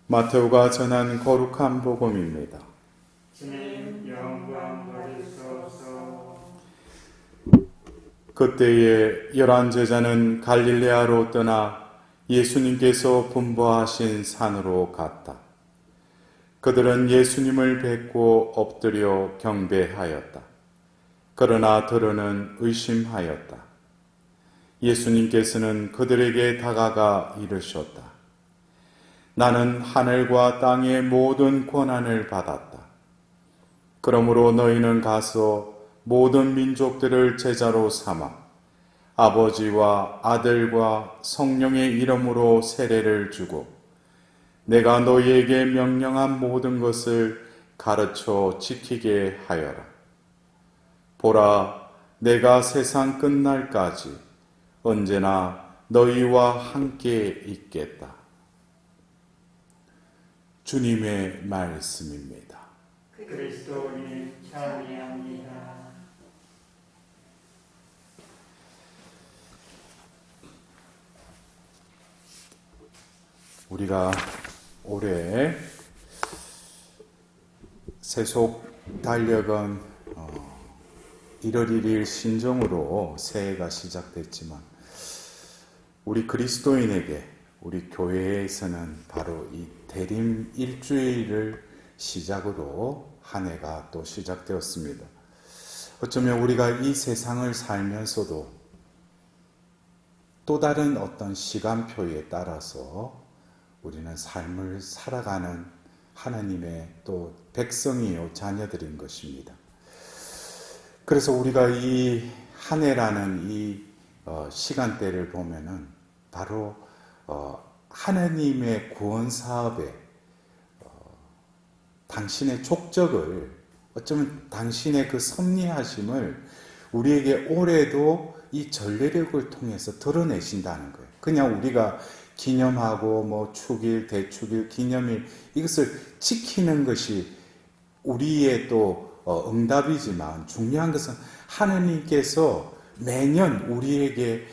마테오가 전한 거룩한 복음입니다. 주님 영광 받으소서. 그때에 11 제자는 갈릴레아로 떠나 예수님께서 분부하신 산으로 갔다. 그들은 예수님을 뵙고 엎드려 경배하였다. 그러나 더러는 의심하였다. 예수님께서는 그들에게 다가가 이르셨다. 나는 하늘과 땅의 모든 권한을 받았다. 그러므로 너희는 가서 모든 민족들을 제자로 삼아 아버지와 아들과 성령의 이름으로 세례를 주고 내가 너희에게 명령한 모든 것을 가르쳐 지키게 하여라. 보라, 내가 세상 끝날까지 언제나 너희와 함께 있겠다. 주님의 말씀입니다. 그리스도님 찬양합니다. 우리가 올해 세속 달력은 1월 1일 신정으로 새해가 시작됐지만 우리 그리스도인에게 우리 교회에서는 바로 이 대림 일주일을 시작으로 한 해가 또 시작되었습니다. 어쩌면 우리가 이 세상을 살면서도 또 다른 어떤 시간표에 따라서 우리는 삶을 살아가는 하나님의 또 백성이요 자녀들인 것입니다. 그래서 우리가 이 한 해라는 이 시간대를 보면은 바로 하나님의 구원 사업에 당신의 족적을 어쩌면 당신의 그 섭리하심을 우리에게 올해도 이 전례력을 통해서 드러내신다는 거예요. 그냥 우리가 기념하고 뭐 축일, 대축일, 기념일 이것을 지키는 것이 우리의 또 응답이지만 중요한 것은 하나님께서 매년 우리에게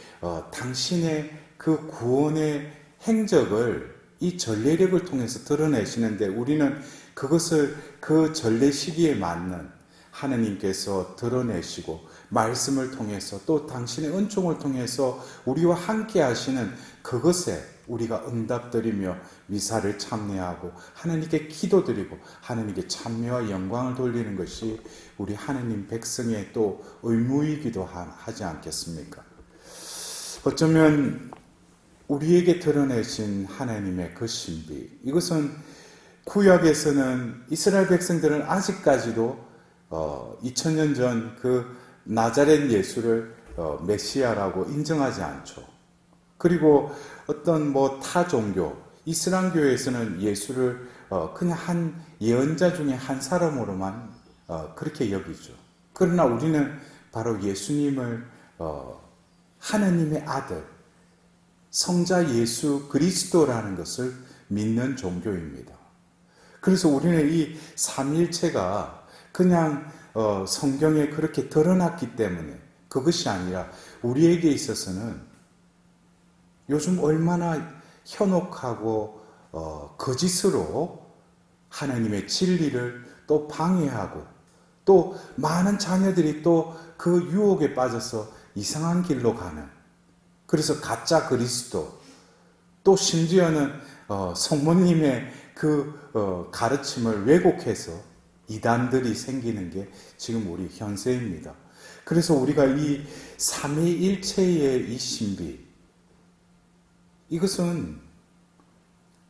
당신의 그 구원의 행적을 이 전례력을 통해서 드러내시는데 우리는 그것을 그 전례 시기에 맞는 하나님께서 드러내시고 말씀을 통해서 또 당신의 은총을 통해서 우리와 함께 하시는 그것에 우리가 응답드리며 미사를 참여하고 하나님께 기도드리고 하나님께 찬미와 영광을 돌리는 것이 우리 하나님 백성의 또 의무이기도 하지 않겠습니까? 어쩌면 우리에게 드러내신 하나님의 그 신비, 이것은 구약에서는 이스라엘 백성들은 아직까지도 2000년 전 그 나자렛 예수를 메시아라고 인정하지 않죠. 그리고 어떤 뭐 타 종교, 이슬람교에서는 예수를 그냥 한 예언자 중에 한 사람으로만 그렇게 여기죠. 그러나 우리는 바로 예수님을 하나님의 아들, 성자 예수 그리스도라는 것을 믿는 종교입니다. 그래서 우리는 이 삼위일체가 그냥 성경에 그렇게 드러났기 때문에 그것이 아니라 우리에게 있어서는 요즘 얼마나 현혹하고 거짓으로 하나님의 진리를 또 방해하고 또 많은 자녀들이 또 그 유혹에 빠져서 이상한 길로 가는, 그래서 가짜 그리스도, 또 심지어는 성모님의 그 가르침을 왜곡해서 이단들이 생기는 게 지금 우리 현세입니다. 그래서 우리가 이 삼위일체의 이 신비, 이것은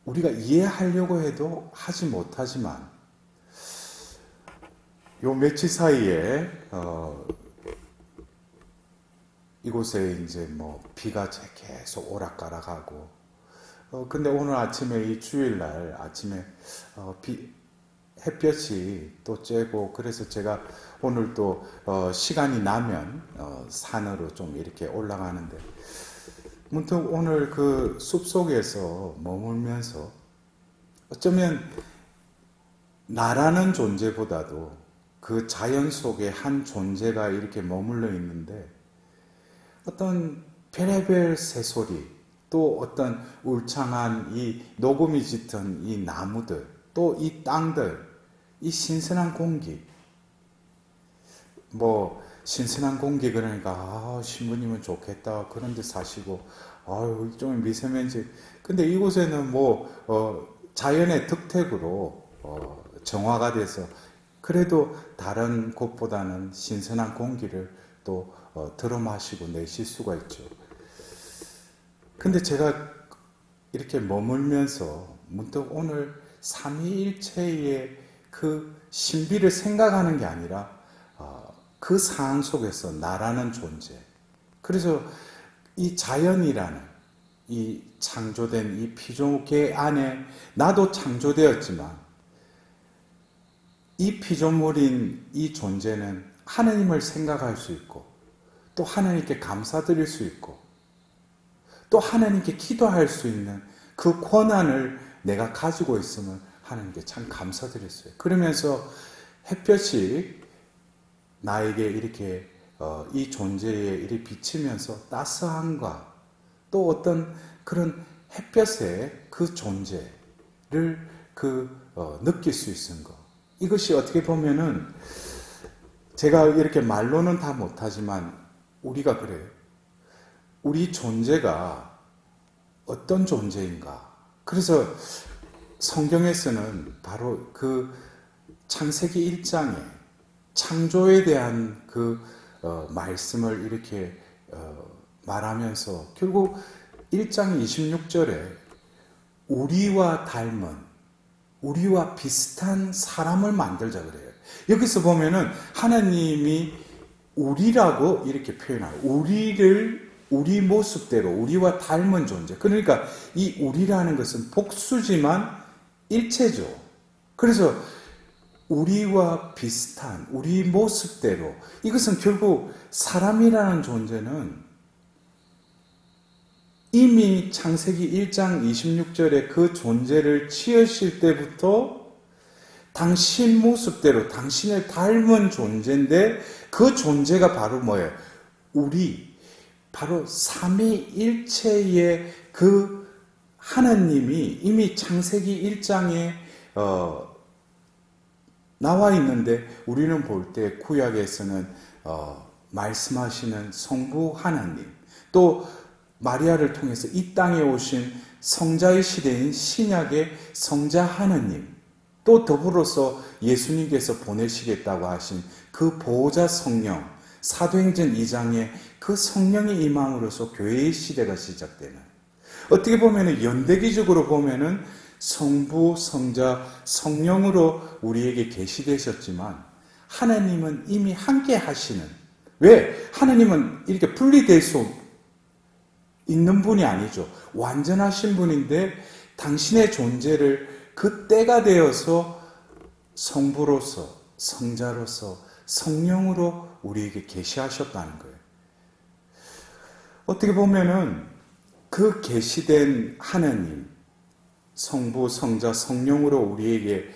우리가 이해하려고 해도 하지 못하지만 요 며칠 사이에 이곳에 이제 뭐 비가 계속 오락가락하고 근데 오늘 아침에 이 주일날 아침에 햇볕이 또 쬐고 그래서 제가 오늘 또 시간이 나면 산으로 좀 이렇게 올라가는데 문득 오늘 그 숲속에서 머물면서 어쩌면 나라는 존재보다도 그 자연 속에 한 존재가 이렇게 머물러 있는데 어떤 별의별 새소리, 또 어떤 울창한 이 녹음이 짙은 이 나무들, 또 이 땅들, 이 신선한 공기. 뭐 신선한 공기 그러니까 신부님은 좋겠다 그런 데 사시고 일종의 미세먼지. 근데 이곳에는 자연의 덕택으로 정화가 돼서 그래도 다른 곳보다는 신선한 공기를 또 들어 마시고 내쉴 수가 있죠. 근데 제가 이렇게 머물면서 문득 오늘 삼위일체의 그 신비를 생각하는 게 아니라 그 상황 속에서 나라는 존재, 그래서 이 자연이라는 이 창조된 이 피조개 안에 나도 창조되었지만 이 피조물인 이 존재는 하나님을 생각할 수 있고 또 하나님께 감사드릴 수 있고 또 하나님께 기도할 수 있는 그 권한을 내가 가지고 있음을 하나님께 참 감사드렸어요. 그러면서 햇볕이 나에게 이렇게 이 존재에 이렇게 비치면서 따스함과 또 어떤 그런 햇볕의 그 존재를 느낄 수 있는 것. 이것이 어떻게 보면은 제가 이렇게 말로는 다 못하지만 우리가 그래요. 우리 존재가 어떤 존재인가. 그래서 성경에서는 바로 그 창세기 1장에 창조에 대한 그 말씀을 이렇게 말하면서 결국 1장 26절에 우리와 닮은, 우리와 비슷한 사람을 만들자 그래요. 여기서 보면은 하나님이 우리라고 이렇게 표현하고 우리 모습대로 우리와 닮은 존재. 그러니까 이 우리라는 것은 복수지만 일체죠. 그래서 우리와 비슷한 우리 모습대로, 이것은 결국 사람이라는 존재는 이미 창세기 1장 26절에 그 존재를 지으실 때부터 당신 모습대로 당신을 닮은 존재인데 그 존재가 바로 뭐예요? 바로 삼위일체의 그 하나님이 이미 창세기 1장에 나와 있는데 우리는 볼 때 구약에서는 말씀하시는 성부 하나님, 또 마리아를 통해서 이 땅에 오신 성자의 시대인 신약의 성자 하나님, 또 더불어서 예수님께서 보내시겠다고 하신 그 보호자 성령, 사도행전 2장에 그 성령이 임함으로써 교회의 시대가 시작되는, 어떻게 보면 연대기적으로 보면은 성부, 성자, 성령으로 우리에게 계시되셨지만 하나님은 이미 함께 하시는, 왜? 하나님은 이렇게 분리될 수 있는 분이 아니죠. 완전하신 분인데 당신의 존재를 그 때가 되어서 성부로서, 성자로서, 성령으로 우리에게 계시하셨다는 거예요. 어떻게 보면은 그 계시된 하나님, 성부, 성자, 성령으로 우리에게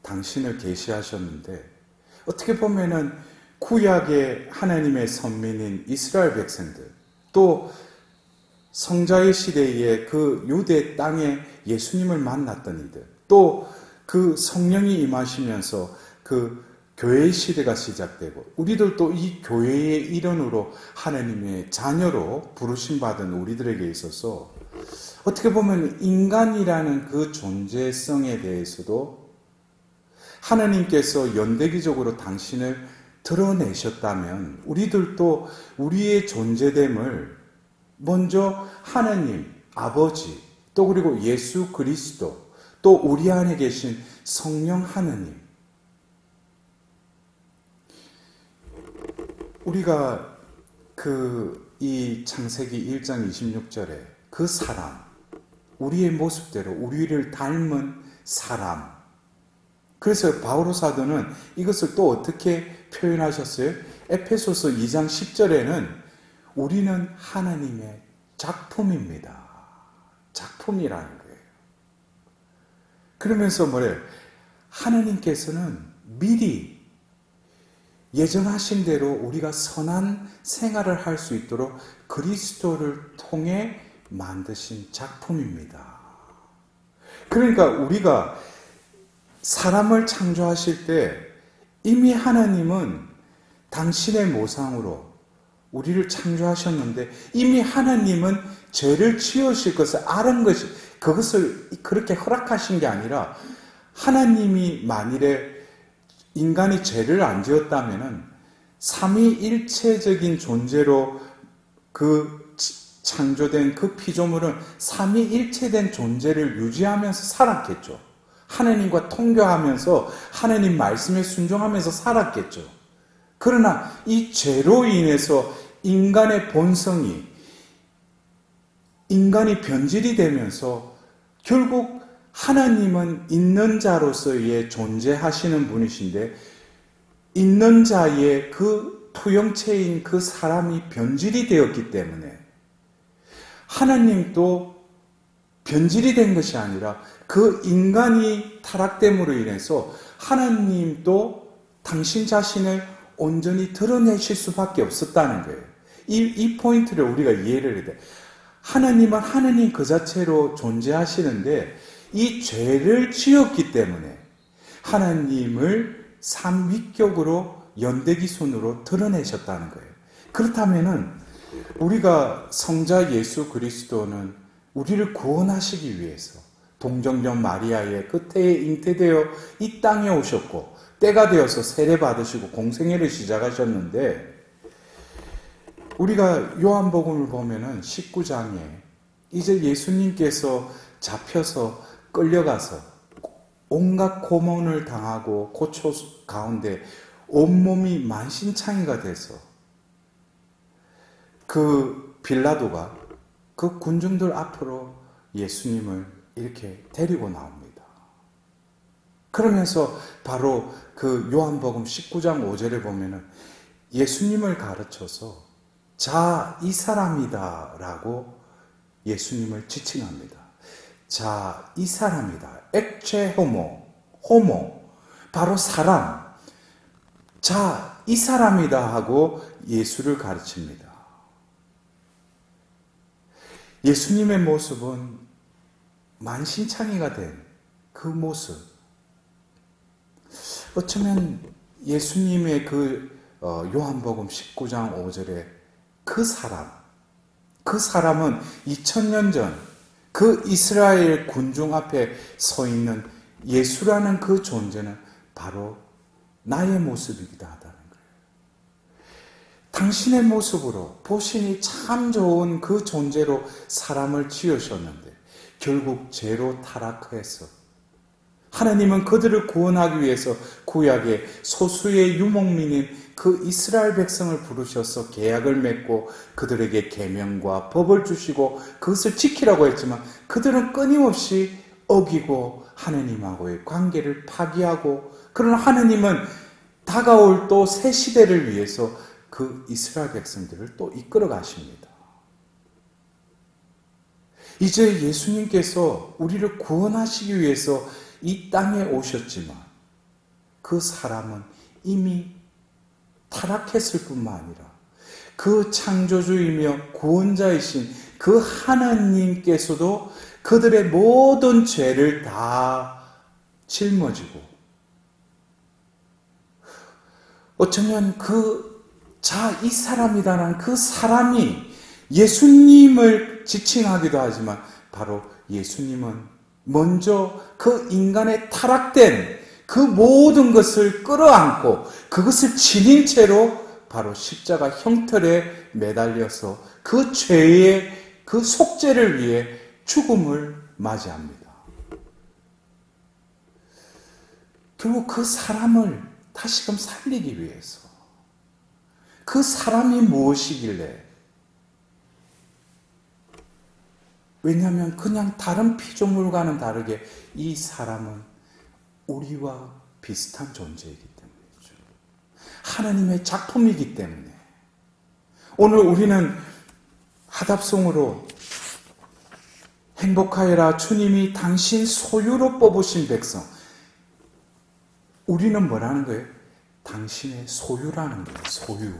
당신을 계시하셨는데, 어떻게 보면은 구약의 하나님의 선민인 이스라엘 백성들, 또 성자의 시대에 그 유대 땅에 예수님을 만났던 이들, 또 그 성령이 임하시면서 그 교회의 시대가 시작되고, 우리들도 이 교회의 일원으로 하나님의 자녀로 부르심받은 우리들에게 있어서 어떻게 보면 인간이라는 그 존재성에 대해서도 하나님께서 연대기적으로 당신을 드러내셨다면 우리들도 우리의 존재됨을 먼저 하나님, 아버지, 또 그리고 예수 그리스도, 또 우리 안에 계신 성령 하나님, 우리가 이 창세기 1장 26절에 그 사람, 우리의 모습대로 우리를 닮은 사람. 그래서 바오로 사도는 이것을 또 어떻게 표현하셨어요? 에페소서 2장 10절에는 우리는 하나님의 작품입니다. 작품이라는 거예요. 그러면서 뭐래요? 하나님께서는 미리 예정하신 대로 우리가 선한 생활을 할 수 있도록 그리스도를 통해 만드신 작품입니다. 그러니까 우리가 사람을 창조하실 때 이미 하나님은 당신의 모상으로 우리를 창조하셨는데 이미 하나님은 죄를 지으실 것을 아는 것이 그것을 그렇게 허락하신 게 아니라 하나님이 만일에 인간이 죄를 안 지었다면은 삼위일체적인 존재로 그 창조된 그 피조물은 삼위일체된 존재를 유지하면서 살았겠죠. 하나님과 통교하면서 하나님 말씀에 순종하면서 살았겠죠. 그러나 이 죄로 인해서 인간의 본성이 인간이 변질이 되면서 결국 하나님은 있는 자로서의 존재하시는 분이신데 있는 자의 그 토형체인 그 사람이 변질이 되었기 때문에 하나님도 변질이 된 것이 아니라 그 인간이 타락됨으로 인해서 하나님도 당신 자신을 온전히 드러내실 수밖에 없었다는 거예요. 이 포인트를 우리가 이해를 해야 돼요. 하나님은 하나님 그 자체로 존재하시는데 이 죄를 지었기 때문에 하나님을 삼위격으로 연대기순으로 드러내셨다는 거예요. 그렇다면은 우리가 성자 예수 그리스도는 우리를 구원하시기 위해서 동정녀 마리아의 끝에 잉태되어 이 땅에 오셨고 때가 되어서 세례받으시고 공생애를 시작하셨는데 우리가 요한복음을 보면은 19장에 이제 예수님께서 잡혀서 끌려가서 온갖 고문을 당하고 고초 가운데 온몸이 만신창이가 돼서 그 빌라도가 그 군중들 앞으로 예수님을 이렇게 데리고 나옵니다. 그러면서 바로 그 요한복음 19장 5절에 보면은 예수님을 가르쳐서 자, 이 사람이다 라고 예수님을 지칭합니다. 자, 이 사람이다. 액체 호모. 바로 사람. 자, 이 사람이다 하고 예수를 가르칩니다. 예수님의 모습은 만신창이가 된 그 모습. 어쩌면 예수님의 그 요한복음 19장 5절에 그 사람은 2000년 전 그 이스라엘 군중 앞에 서 있는 예수라는 그 존재는 바로 나의 모습이기도 하다는 거예요. 당신의 모습으로 보시니 참 좋은 그 존재로 사람을 지으셨는데 결국 죄로 타락해서 하나님은 그들을 구원하기 위해서 구약의 소수의 유목민인 그 이스라엘 백성을 부르셔서 계약을 맺고 그들에게 계명과 법을 주시고 그것을 지키라고 했지만 그들은 끊임없이 어기고 하나님하고의 관계를 파기하고 그러나 하나님은 다가올 또 새 시대를 위해서 그 이스라엘 백성들을 또 이끌어 가십니다. 이제 예수님께서 우리를 구원하시기 위해서 이 땅에 오셨지만 그 사람은 이미 타락했을 뿐만 아니라 그 창조주이며 구원자이신 그 하나님께서도 그들의 모든 죄를 다 짊어지고 어쩌면 이 사람이다라는 그 사람이 예수님을 지칭하기도 하지만 바로 예수님은 먼저 그 인간의 타락된 그 모든 것을 끌어안고 그것을 지닌 채로 바로 십자가 형틀에 매달려서 그 죄의 그 속죄를 위해 죽음을 맞이합니다. 결국 그 사람을 다시금 살리기 위해서 그 사람이 무엇이길래 왜냐하면 그냥 다른 피조물과는 다르게 이 사람은 우리와 비슷한 존재이기 때문이죠. 하나님의 작품이기 때문에 오늘 우리는 하답송으로 행복하여라 주님이 당신 소유로 뽑으신 백성 우리는 뭐라는 거예요? 당신의 소유라는 거예요. 소유.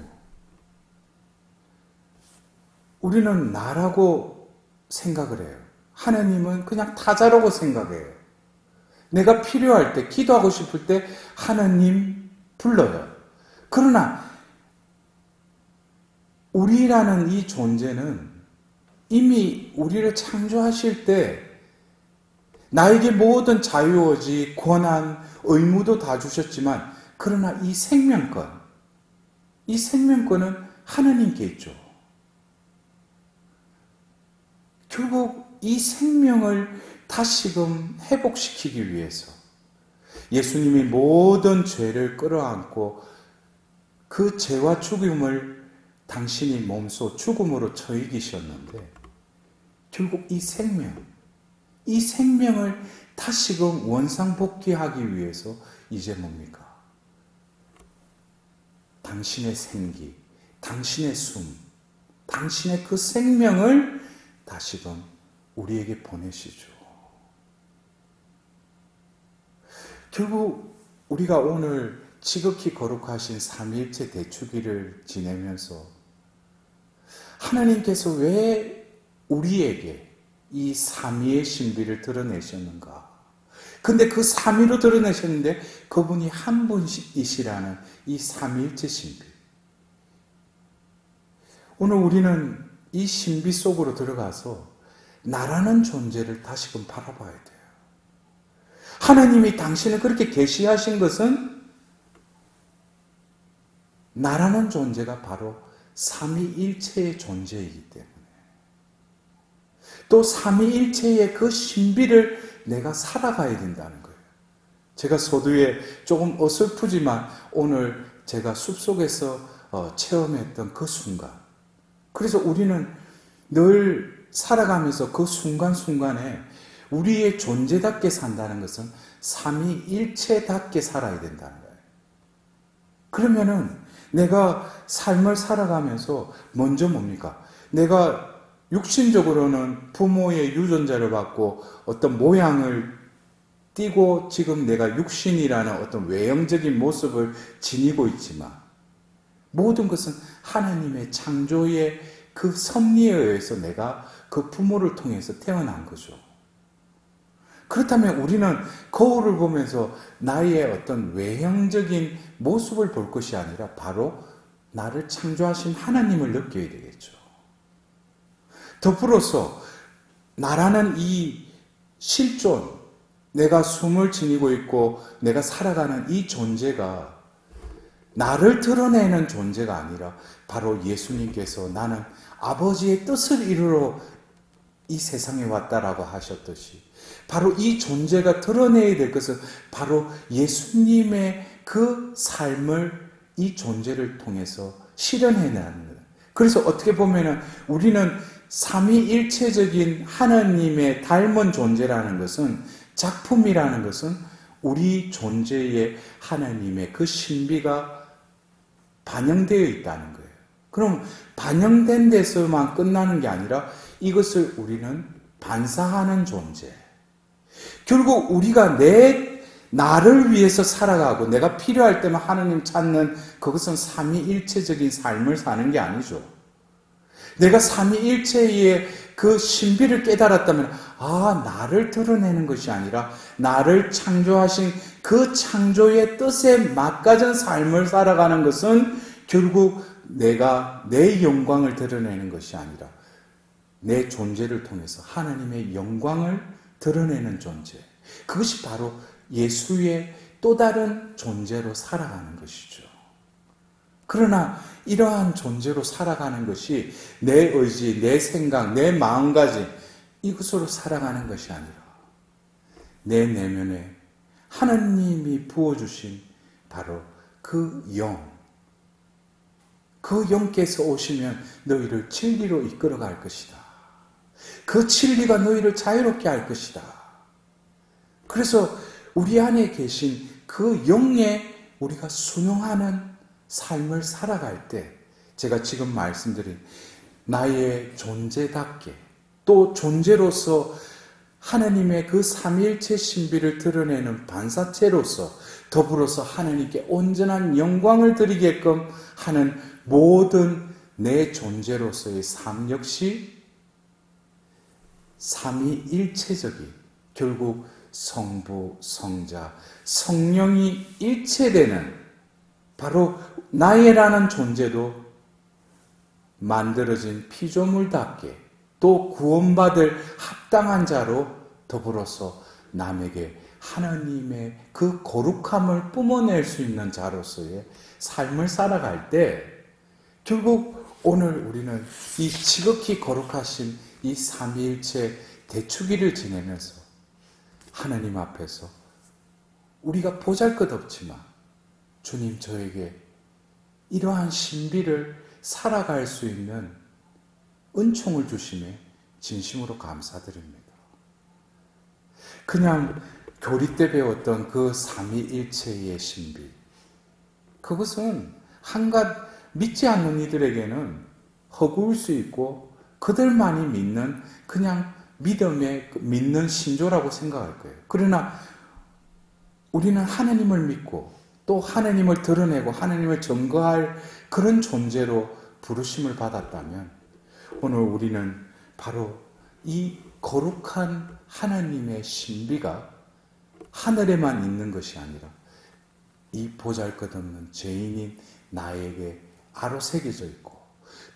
우리는 나라고 생각을 해요. 하나님은 그냥 타자라고 생각해요. 내가 필요할 때, 기도하고 싶을 때 하나님 불러요. 그러나 우리라는 이 존재는 이미 우리를 창조하실 때 나에게 모든 자유의지, 권한, 의무도 다 주셨지만 그러나 이 생명권은 하나님께 있죠. 결국 이 생명을 다시금 회복시키기 위해서 예수님이 모든 죄를 끌어안고 그 죄와 죽음을 당신이 몸소 죽음으로 처이기셨는데 결국 이 생명을 다시금 원상복귀하기 위해서 이제 뭡니까? 당신의 생기, 당신의 숨, 당신의 그 생명을 다시금 우리에게 보내시죠. 결국 우리가 오늘 지극히 거룩하신 삼위일체 대축일을 지내면서 하나님께서 왜 우리에게 이 삼위의 신비를 드러내셨는가? 근데 그 삼위로 드러내셨는데 그분이 한 분이시라는 이 삼위일체 신비. 오늘 우리는 이 신비 속으로 들어가서 나라는 존재를 다시금 바라봐야 돼요. 하나님이 당신을 그렇게 계시하신 것은 나라는 존재가 바로 삼위일체의 존재이기 때문에 또 삼위일체의 그 신비를 내가 살아가야 된다는 거예요. 제가 서두에 조금 어설프지만 오늘 제가 숲속에서 체험했던 그 순간, 그래서 우리는 늘 살아가면서 그 순간순간에 우리의 존재답게 산다는 것은 삼위일체답게 살아야 된다는 거예요. 그러면은 내가 삶을 살아가면서 먼저 뭡니까? 내가 육신적으로는 부모의 유전자를 받고 어떤 모양을 띠고 지금 내가 육신이라는 어떤 외형적인 모습을 지니고 있지만 모든 것은 하나님의 창조의 그 섭리에 의해서 내가 그 부모를 통해서 태어난 거죠. 그렇다면 우리는 거울을 보면서 나의 어떤 외형적인 모습을 볼 것이 아니라 바로 나를 창조하신 하나님을 느껴야 되겠죠. 더불어서 나라는 이 실존, 내가 숨을 지니고 있고 내가 살아가는 이 존재가 나를 드러내는 존재가 아니라 바로 예수님께서 나는 아버지의 뜻을 이루러 이 세상에 왔다라고 하셨듯이 바로 이 존재가 드러내야 될 것은 바로 예수님의 그 삶을 이 존재를 통해서 실현해내는 거예요. 그래서 어떻게 보면은 우리는 삼위일체적인 하나님의 닮은 존재라는 것은, 작품이라는 것은 우리 존재에 하나님의 그 신비가 반영되어 있다는 거예요. 그럼 반영된 데서만 끝나는 게 아니라 이것을 우리는 반사하는 존재. 결국 우리가 나를 위해서 살아가고 내가 필요할 때만 하나님 찾는 그것은 삼위일체적인 삶을 사는 게 아니죠. 내가 삼위일체의 그 신비를 깨달았다면 나를 드러내는 것이 아니라 나를 창조하신 그 창조의 뜻에 맞가진 삶을 살아가는 것은 결국 내가 내 영광을 드러내는 것이 아니라 내 존재를 통해서 하나님의 영광을 드러내는 존재. 그것이 바로 예수의 또 다른 존재로 살아가는 것이죠. 그러나 이러한 존재로 살아가는 것이 내 의지, 내 생각, 내 마음가짐 이것으로 살아가는 것이 아니라 내 내면에 하나님이 부어주신 바로 그 영께서 오시면 너희를 진리로 이끌어갈 것이다. 그 진리가 너희를 자유롭게 할 것이다. 그래서 우리 안에 계신 그 영에 우리가 순응하는 삶을 살아갈 때 제가 지금 말씀드린 나의 존재답게 또 존재로서 하나님의 그 삼위일체 신비를 드러내는 반사체로서 더불어서 하나님께 온전한 영광을 드리게끔 하는 모든 내 존재로서의 삶 역시 삼위일체적인, 결국 성부, 성자, 성령이 일체되는 바로 나의라는 존재도 만들어진 피조물답게 또 구원받을 합당한 자로 더불어서 남에게 하나님의 그 거룩함을 뿜어낼 수 있는 자로서의 삶을 살아갈 때 결국 오늘 우리는 이 지극히 거룩하신 이 삼위일체 대축일을 지내면서 하나님 앞에서 우리가 보잘것없지만 주님 저에게 이러한 신비를 살아갈 수 있는 은총을 주심에 진심으로 감사드립니다. 그냥 교리 때 배웠던 그 삼위일체의 신비, 그것은 한갓 믿지 않는 이들에게는 허구일 수 있고 그들만이 믿는 그냥 믿는 신조라고 생각할 거예요. 그러나 우리는 하나님을 믿고 또 하나님을 드러내고 하나님을 증거할 그런 존재로 부르심을 받았다면 오늘 우리는 바로 이 거룩한 하나님의 신비가 하늘에만 있는 것이 아니라 이 보잘것없는 죄인인 나에게 아로새겨져 있고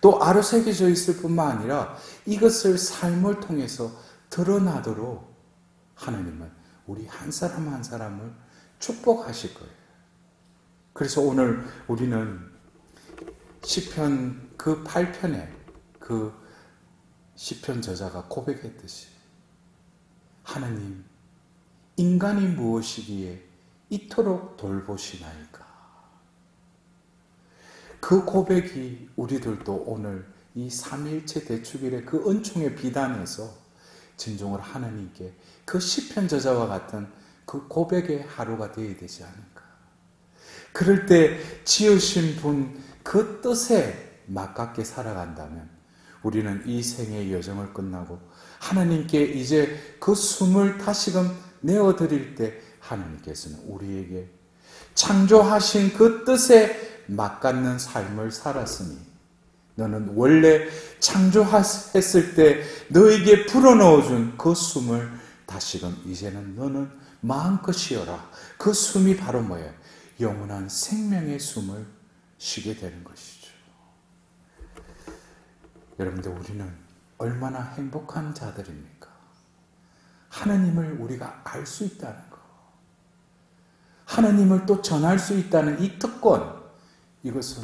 또 아로새겨져 있을 뿐만 아니라 이것을 삶을 통해서 드러나도록 하나님은 우리 한 사람 한 사람을 축복하실 거예요. 그래서 오늘 우리는 시편 그 8편에 그 시편 저자가 고백했듯이 하나님, 인간이 무엇이기에 이토록 돌보시나이까. 그 고백이 우리들도 오늘 이 삼위일체 대축일의 그 은총의 비단에서 진정으로 하나님께 그 시편 저자와 같은 그 고백의 하루가 되어야 되지 않을까. 그럴 때 지으신 분 그 뜻에 맞게 살아간다면 우리는 이 생의 여정을 끝나고 하나님께 이제 그 숨을 다시금 내어드릴 때 하나님께서는 우리에게 창조하신 그 뜻에 맞닿는 삶을 살았으니 너는 원래 창조했을 때 너에게 불어넣어준 그 숨을 다시금 이제는 너는 마음껏 쉬어라. 그 숨이 바로 뭐예요? 영원한 생명의 숨을 쉬게 되는 것이죠. 여러분들 우리는 얼마나 행복한 자들입니까? 하나님을 우리가 알 수 있다는 것, 하나님을 또 전할 수 있다는 이 특권, 이것은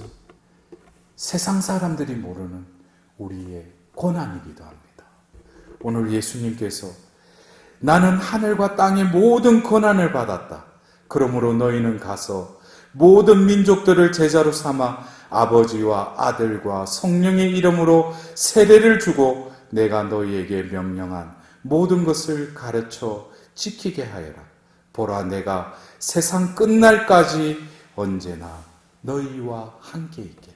세상 사람들이 모르는 우리의 고난이기도 합니다. 오늘 예수님께서 나는 하늘과 땅의 모든 고난을 받았다. 그러므로 너희는 가서 모든 민족들을 제자로 삼아 아버지와 아들과 성령의 이름으로 세례를 주고 내가 너희에게 명령한 모든 것을 가르쳐 지키게 하여라. 보라, 내가 세상 끝날까지 언제나 너희와 함께 있겠다.